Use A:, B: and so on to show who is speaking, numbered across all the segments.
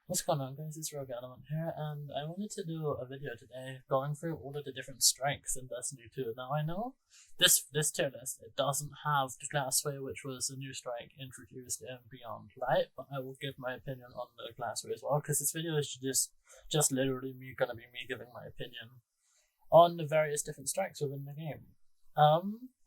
A: What's going on, guys? It's Rogue Element here, and I wanted to do a video today going through all of the different strikes in Destiny 2. Now, I know this tier list, it doesn't have the Glassway, which was a new strike introduced in Beyond Light, but I will give my opinion on the Glassway as well, because this video is just literally gonna be me giving my opinion on the various different strikes within the game.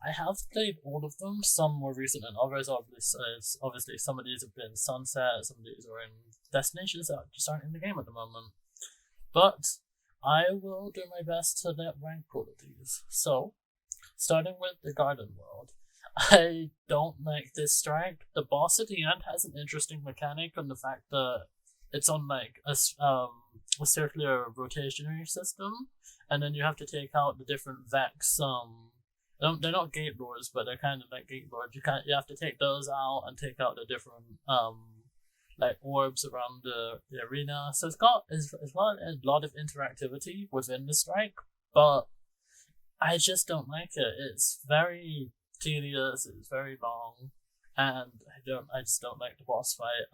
A: I have played all of them. Some more recent than others. Obviously, some of these have been Sunset. Some of these are in destinations that just aren't in the game at the moment. But I will do my best to net rank all of these. So, starting with the Garden World, I don't like this strike. The boss at the end has an interesting mechanic on the fact that it's on like a circular rotationary system, and then you have to take out the different Vex they're not gate lords, but they're kind of like gate lords. You have to take those out and take out the different like orbs around the arena. So it's got a lot of interactivity within the strike, but I just don't like it. It's very tedious. It's very long, and I just don't like the boss fight.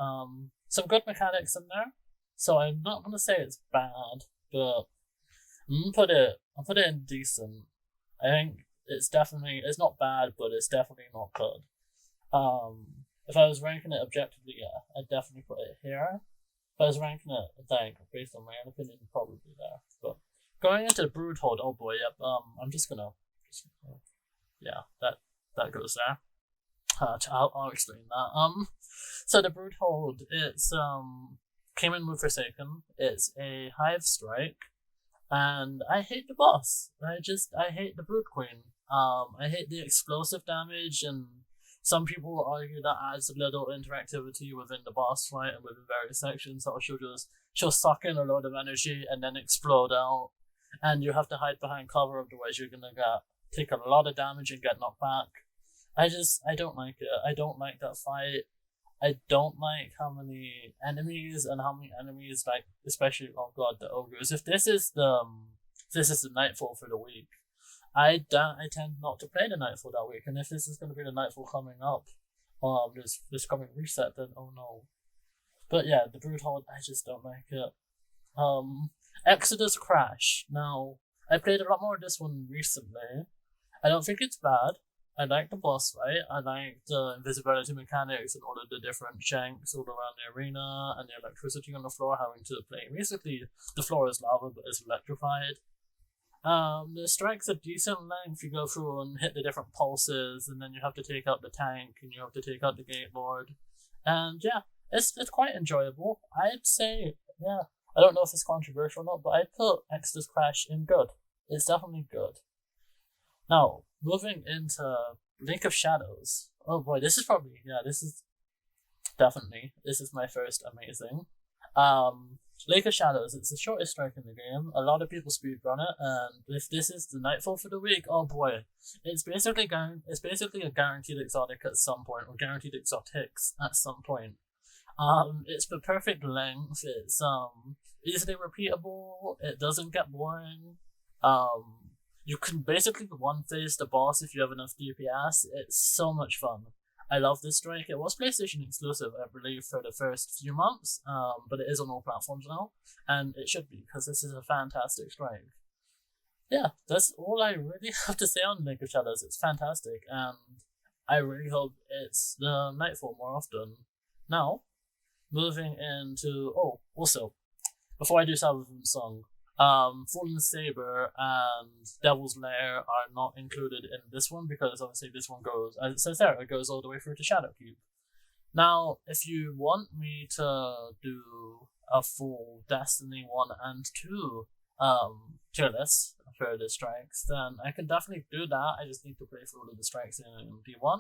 A: Some good mechanics in there, so I'm not gonna say it's bad, but I'll put it in decent. I think it's not bad, but it's definitely not good. If I was ranking it objectively, yeah, I'd definitely put it here. If I was ranking it, like based on my own opinion, probably there. But going into the Broodhold, oh boy, yep. I'm just gonna yeah, that goes there. I'll explain that. So the Broodhold, it's came in with Forsaken. It's a Hive strike, and I hate the boss. I hate the Brood Queen. I hate the explosive damage, and some people will argue that adds a little interactivity within the boss fight and within various sections. So she'll suck in a lot of energy and then explode out, and you have to hide behind cover, otherwise you're gonna take a lot of damage and get knocked back. I don't like it. I don't like that fight. I don't like how many enemies like, especially, oh god, the ogres. If this is the nightfall for the week, I tend not to play the nightfall that week, and if this is going to be the nightfall coming up, this coming reset, then oh no. But yeah, the Broodhold, I just don't like it. Exodus Crash. Now, I played a lot more of this one recently. I don't think it's bad. I like the boss fight. I like the invisibility mechanics and all of the different shanks all around the arena and the electricity on the floor having to play. Basically, the floor is lava but it's electrified. The strike's a decent length. You go through and hit the different pulses, and then you have to take out the tank, and you have to take out the gate lord. And yeah, it's quite enjoyable. I'd say, yeah. I don't know if it's controversial or not, but I'd put Exodus Crash in good. It's definitely good. Now, moving into Link of Shadows. Oh boy, this is my first amazing. Lake of Shadows, it's the shortest strike in the game. A lot of people speedrun it, and if this is the nightfall for the week, oh boy. It's basically a guaranteed exotic at some point, or guaranteed exotics at some point. It's the perfect length, it's easily repeatable, it doesn't get boring. You can basically one phase the boss if you have enough DPS. It's so much fun. I love this strike. It was PlayStation exclusive, I believe, for the first few months, but it is on all platforms now, and it should be, because this is a fantastic strike. Yeah, that's all I really have to say on Link of Shadows. It's fantastic, and I really hope it's the Nightfall more often. Now, moving into... Oh, also, before I do Salvathun's song, Fallen Saber and Devil's Lair are not included in this one because obviously this one goes, as it says there, it goes all the way through to Shadowkeep. Now, if you want me to do a full Destiny 1 and 2 tier list for the strikes, then I can definitely do that. I just need to play through all of the strikes in D1,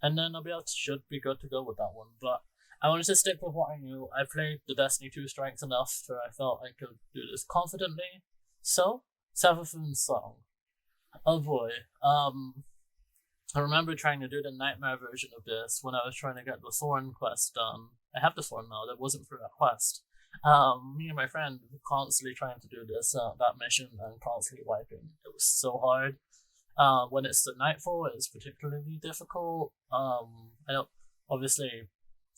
A: and then should be good to go with that one. But I wanted to stick with what I knew. I played the Destiny 2 strikes enough where I felt I could do this confidently. So, Savathun's song. Oh boy. I remember trying to do the Nightmare version of this when I was trying to get the Thorn quest done. I have the Thorn now, that wasn't for that quest. Me and my friend were constantly trying to do that mission and constantly wiping. It was so hard. When it's the Nightfall, it's particularly difficult. I don't, obviously,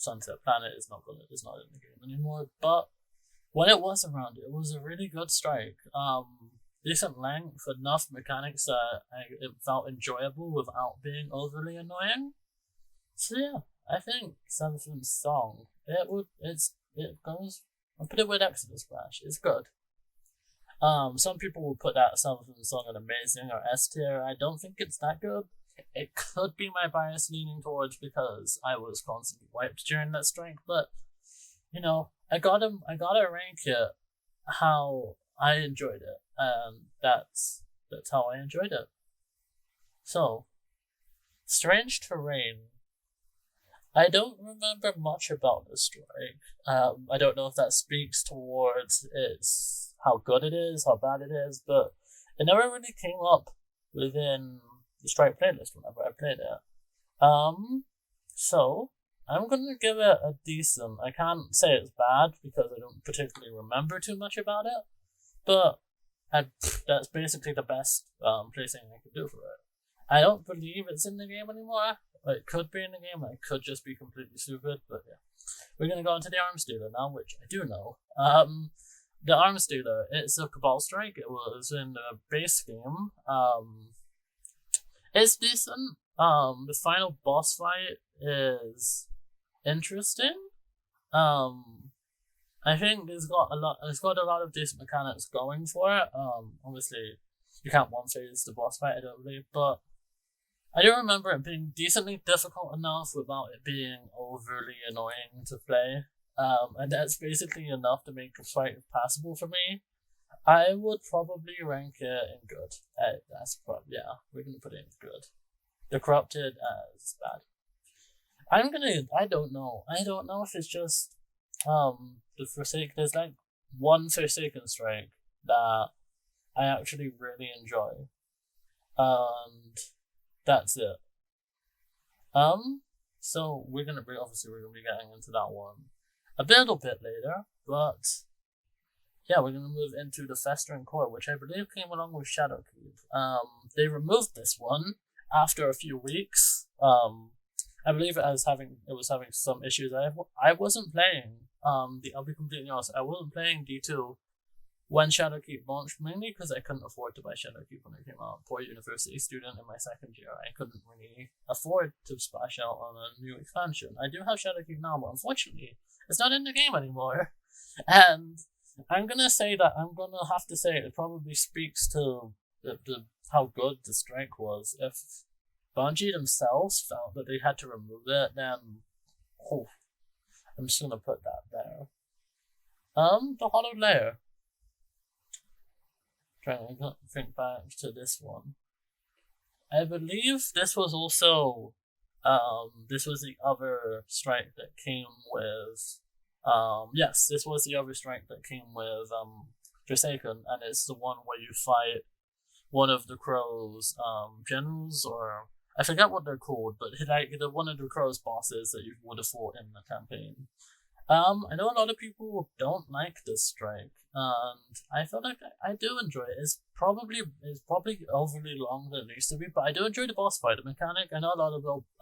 A: Sunset Planet is not in the game anymore. But when it was around, it was a really good strike. Decent length, enough mechanics that it felt enjoyable without being overly annoying. So yeah, I think Seventh Song it goes. I'll put it with Exodus Crash. It's good. Some people will put that Seventh Song in amazing or S tier. I don't think it's that good. It could be my bias leaning towards because I was constantly wiped during that strike, but I gotta rank it how I enjoyed it, and that's how I enjoyed it. So, Strange Terrain. I don't remember much about the strike. I don't know if that speaks towards its how good it is, how bad it is, but it never really came up within the strike playlist whenever I played it. So I'm gonna give it a decent. I can't say it's bad because I don't particularly remember too much about it, but that's basically the best placing I could do for it. I don't believe it's in the game anymore. It could be in the game. It could just be completely stupid. But yeah, we're gonna go into the Arms Dealer now, which I do know. The Arms Dealer. It's a Cabal Strike. It was in the base game. It's decent. The final boss fight is interesting. I think it's got a lot of decent mechanics going for it. Obviously, you can't one phase the boss fight, I don't believe, but I do remember it being decently difficult enough without it being overly annoying to play. And that's basically enough to make the fight passable for me. I would probably rank it in good. We're gonna put it in good. The Corrupted is bad. I don't know. I don't know if it's just the Forsaken. There's like one Forsaken strike that I actually really enjoy, and that's it. So we're gonna be getting into that one a little bit later, but yeah, we're gonna move into the Festering Core, which I believe came along with Shadowkeep. They removed this one after a few weeks. I believe it was having some issues. I wasn't playing. I'll be completely honest. I wasn't playing D2 when Shadowkeep launched, mainly because I couldn't afford to buy Shadowkeep when it came out. Poor university student in my second year, I couldn't really afford to splash out on a new expansion. I do have Shadowkeep now, but unfortunately, it's not in the game anymore. And I'm gonna have to say it probably speaks to the how good the strike was. If Bungie themselves felt that they had to remove it, then I'm just gonna put that there. The Hollowed Lair. Trying to think back to this one. I believe this was also this was the other strike that came with yes, this was the other strike that came with Forsaken, and it's the one where you fight one of the Crow's generals, or I forget what they're called, but like one of the Crow's bosses that you would have fought in the campaign. I know a lot of people don't like this strike, and I feel like I do enjoy it. It's probably overly long than it needs to be, but I do enjoy the boss fight, the mechanic. I know a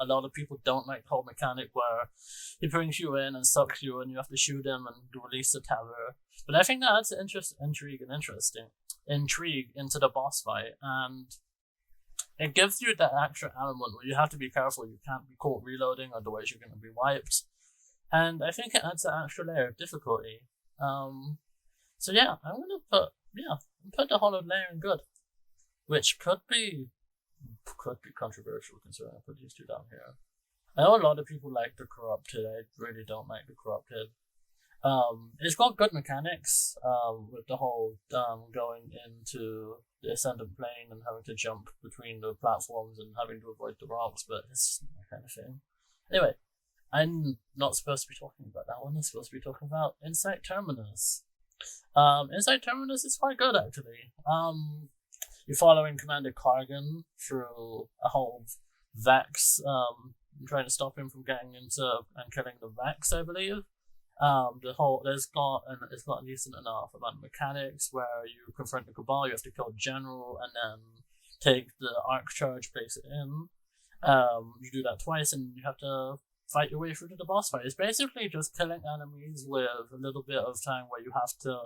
A: lot of people don't like the whole mechanic where he brings you in and sucks you, and you have to shoot him and release the tower. But I think that adds intrigue into the boss fight, and it gives you that extra element where you have to be careful. You can't be caught reloading, otherwise you're going to be wiped. And I think it adds that extra layer of difficulty. So yeah, I'm gonna put the Hollowed Lair in good, which could be controversial considering I put these two down here. I know a lot of people like the Corrupted. I really don't like the Corrupted. It's got good mechanics. With the whole going into the Ascendant Plane and having to jump between the platforms and having to avoid the rocks, but it's my kind of thing. Anyway. I'm not supposed to be talking about that one. I'm supposed to be talking about Insight Terminus. Insight Terminus is quite good, actually. You're following Commander Kargan through a whole Vex, trying to stop him from getting into and killing the Vex, I believe. It's got a decent enough amount of mechanics where you confront the Cabal, you have to kill the General, and then take the Arc Charge, place it in. You do that twice, and you have to fight your way through to the boss fight. It's basically just killing enemies with a little bit of time where you have to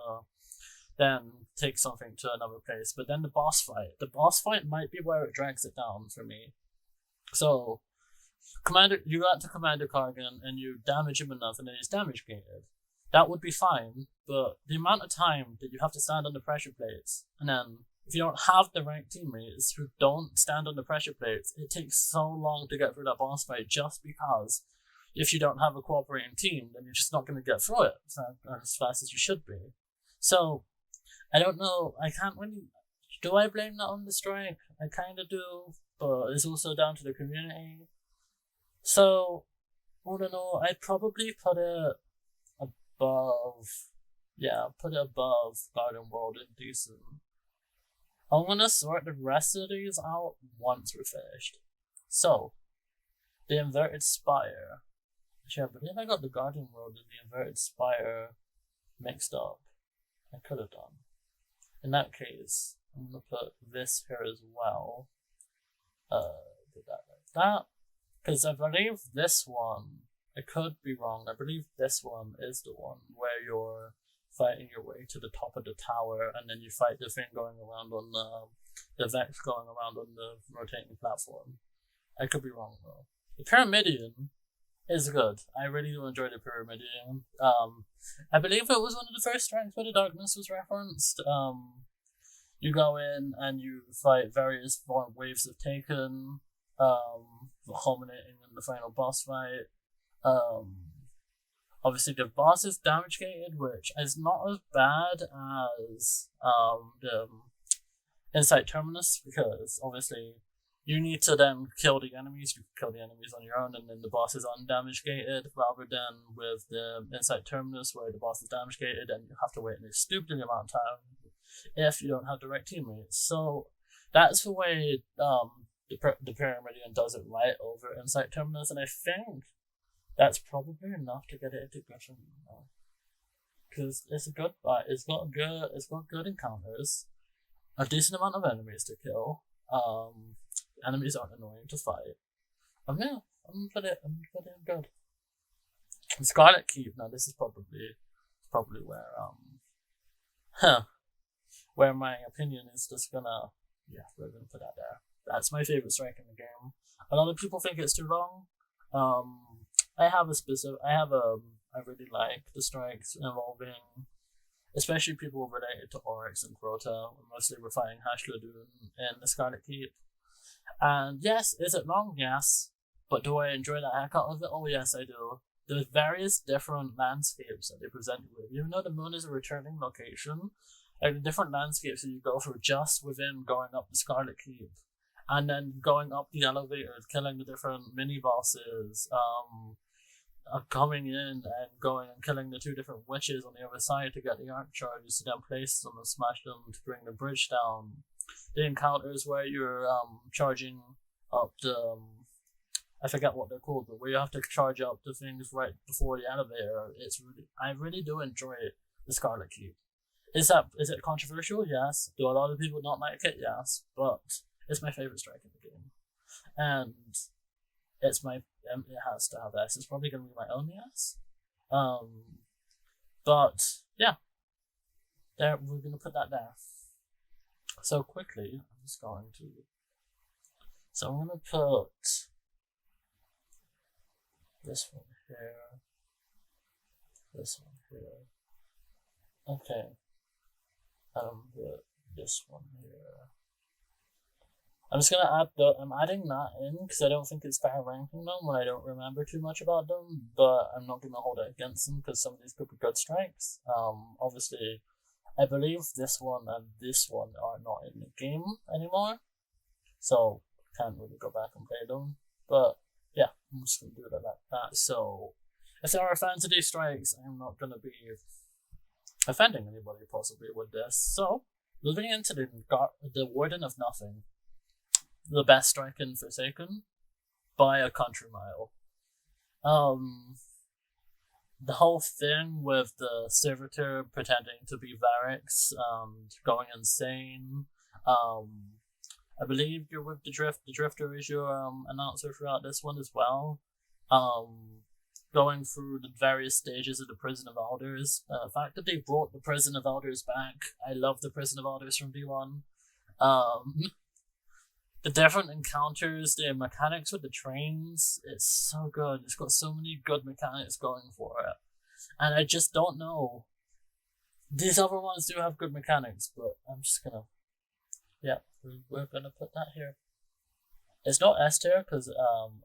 A: then take something to another place. But then the boss fight might be where it drags it down for me. So, you got to Commander Kargan and you damage him enough and then he's damage gated. That would be fine, but the amount of time that you have to stand on the pressure plates, and then if you don't have the right teammates who don't stand on the pressure plates, it takes so long to get through that boss fight just because if you don't have a cooperating team, then you're just not going to get through it as fast as you should be. So, I don't know, I can't really... Do I blame that on the strike? I kind of do, but it's also down to the community. So, I don't know, I'd probably put it above... Yeah, put it above Garden World and Decent. I'm gonna sort the rest of these out once we're finished. So, the Inverted Spire. Actually, I believe I got the Garden World and the Inverted Spire mixed up. I could have done. In that case, I'm gonna put this here as well. Do that like that. Because I believe this one, I could be wrong, I believe this one is the one where you're fighting your way to the top of the tower, and then you fight the thing going around on the Vex going around on the rotating platform. I could be wrong though. The Pyramidion is good. I really do enjoy the Pyramidion. I believe it was one of the first strengths where the Darkness was referenced. You go in and you fight various waves of Taken, culminating in the final boss fight. Obviously the boss is damage gated, which is not as bad as the Insight Terminus, because obviously you need to then kill the enemies. You kill the enemies on your own, and then the boss is undamage gated, rather than with the Insight Terminus where the boss is damage gated and you have to wait a stupid amount of time if you don't have the right teammates. So that's the way the Pyramidion does it right over Insight Terminus, and I think that's probably enough to get it into Griffin, because it's a good fight. It's got good encounters, a decent amount of enemies to kill. Enemies aren't annoying to fight. I'm gonna put it in good. And Scarlet Keep. Now this is probably where my opinion is just gonna, we're gonna put that there. That's my favorite strike in the game. A lot of people think it's too long. I really like the strikes involving, especially people related to Oryx and Crota. Mostly we're fighting Hashladun in the Scarlet Keep. And yes, is it long? Yes. But do I enjoy the heck out of it? Oh yes, I do. There's various different landscapes that they present you with. Even though the moon is a returning location, like the different landscapes that you go through just within going up the Scarlet Keep. And then going up the elevators, killing the different mini-bosses, coming in and going and killing the two different witches on the other side to get the arc charges to then place them and smash them to bring the bridge down. The encounters where you're charging up the... I forget what they're called, but where you have to charge up the things right before the elevator. I really do enjoy the Scarlet Keep. Is it controversial? Yes. Do a lot of people not like it? Yes. But it's my favorite strike in the game, and it has to have S. It's probably gonna be my only S. But yeah, we're gonna put that there. So quickly, I'm gonna put this one here, this one here. Okay, this one here. I'm just gonna I'm adding that in because I don't think it's fair ranking them when I don't remember too much about them, but I'm not gonna hold it against them because some of these could be good strikes. Obviously, I believe this one and this one are not in the game anymore, so can't really go back and play them. But yeah, I'm just gonna do it like that. So if there are fans of these strikes, I'm not gonna be offending anybody possibly with this. So moving into the Warden of Nothing. The best strike in Forsaken by a country mile. The whole thing with the servitor pretending to be Varix, going insane. I believe you're with the Drift. The Drifter is your announcer throughout this one as well. Going through the various stages of the Prison of Elders. The fact that they brought the Prison of Elders back, I love the Prison of Elders from D1. The different encounters, the mechanics with the trains, it's so good. It's got so many good mechanics going for it. And I just don't know. These other ones do have good mechanics, but I'm just gonna... Yeah, we're gonna put that here. It's not S tier, because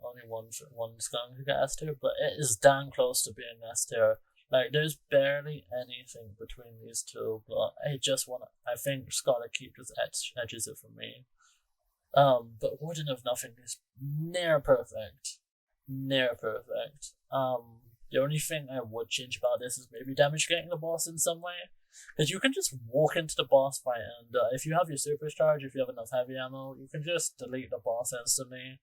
A: only one's going to get S tier, but it is damn close to being S tier. Like, there's barely anything between these two, but I think it's gotta keep this edges it for me. But Warden of Nothing is near perfect. Near perfect. The only thing I would change about this is maybe damage getting the boss in some way. Because you can just walk into the boss fight, and if you have your supercharge, if you have enough heavy ammo, you can just delete the boss instantly.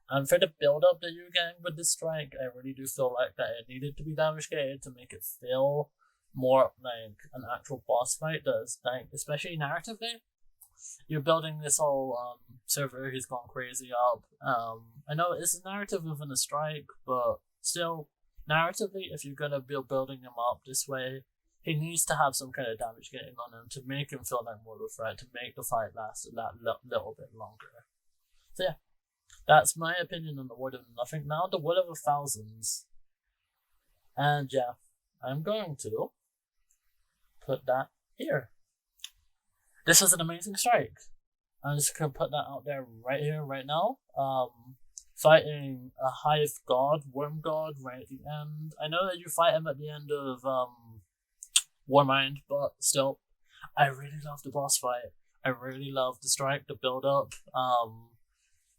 A: And for the build up that you're getting with this strike, I really do feel like that it needed to be damage gated to make it feel more like an actual boss fight does, like, especially narratively. You're building this whole server who's gone crazy up. I know it's a narrative within a strike, but still, narratively, if you're gonna be building him up this way, he needs to have some kind of damage getting on him to make him feel like more of a threat, to make the fight last a little bit longer. So yeah, that's my opinion on the Word of Nothing. Now the Word of the Thousands. And yeah, I'm going to put that here. This is an amazing strike. I'm just gonna put that out there right here, right now. Fighting a Hive God, Worm God, right at the end. I know that you fight him at the end of Warmind, but still, I really love the boss fight. I really love the strike, the build up.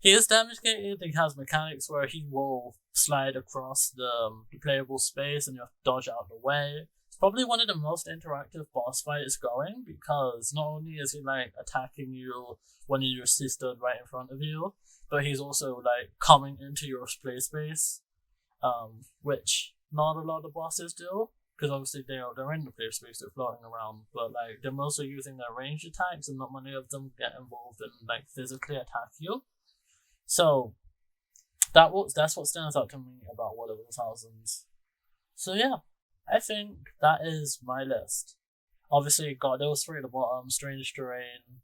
A: He is damage gated. He has mechanics where he will slide across the playable space and you have to dodge out of the way. It's probably one of the most interactive boss fights going, because not only is he like attacking you when you're stood right in front of you, but he's also like coming into your play space, which not a lot of bosses do, because obviously they're in the play space, they're floating around, but like they're mostly using their ranged attacks, and not many of them get involved in like physically attack you. So that's what stands out to me about Word of the Thousands. So yeah, I think that is my list. Obviously, got those three at the bottom: Strange Terrain,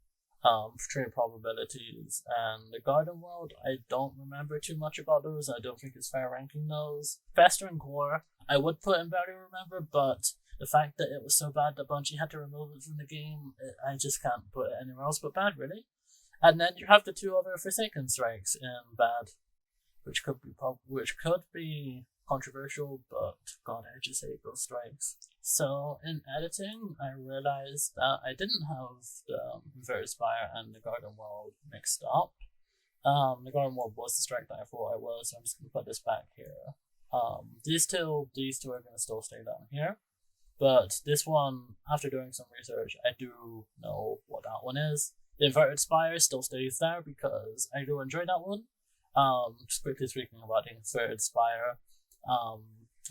A: Trade Probabilities, and the Garden World. I don't remember too much about those. I don't think it's fair ranking those. Festering Core, I would put in Barely Remember, but the fact that it was so bad that Bungie had to remove it from the game, I just can't put it anywhere else but bad, really. And then you have the two other Forsaken strikes in bad, which could be controversial, but God, I just hate those strikes. So in editing, I realized that I didn't have the Inverted Spire and the Garden World mixed up. The Garden World was the strike that I thought I was, so I'm just gonna put this back here. These two are gonna still stay down here. But this one, after doing some research, I do know what that one is. The Inverted Spire still stays there because I do enjoy that one. Just quickly speaking about the Inverted Spire,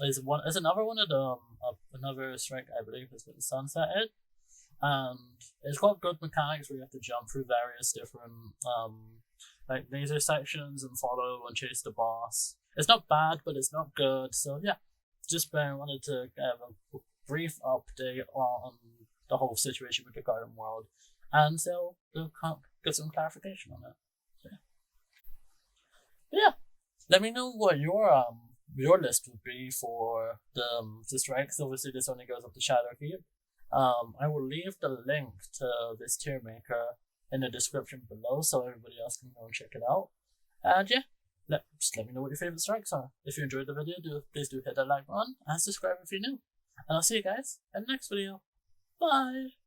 A: is another one of the another strike I believe has been sunsetted, and it's got good mechanics where you have to jump through various different like laser sections and follow and chase the boss. It's not bad, but it's not good. So yeah, just wanted to have a brief update on the whole situation with the Garden World, and so to get some clarification on it. So, yeah, let me know what your list would be for the strikes. Obviously, this only goes up to Shadowkeep. I will leave the link to this tier maker in the description below, so everybody else can go and check it out. And yeah, just let me know what your favorite strikes are. If you enjoyed the video, please do hit that like button and subscribe if you're new. And I'll see you guys in the next video. Bye!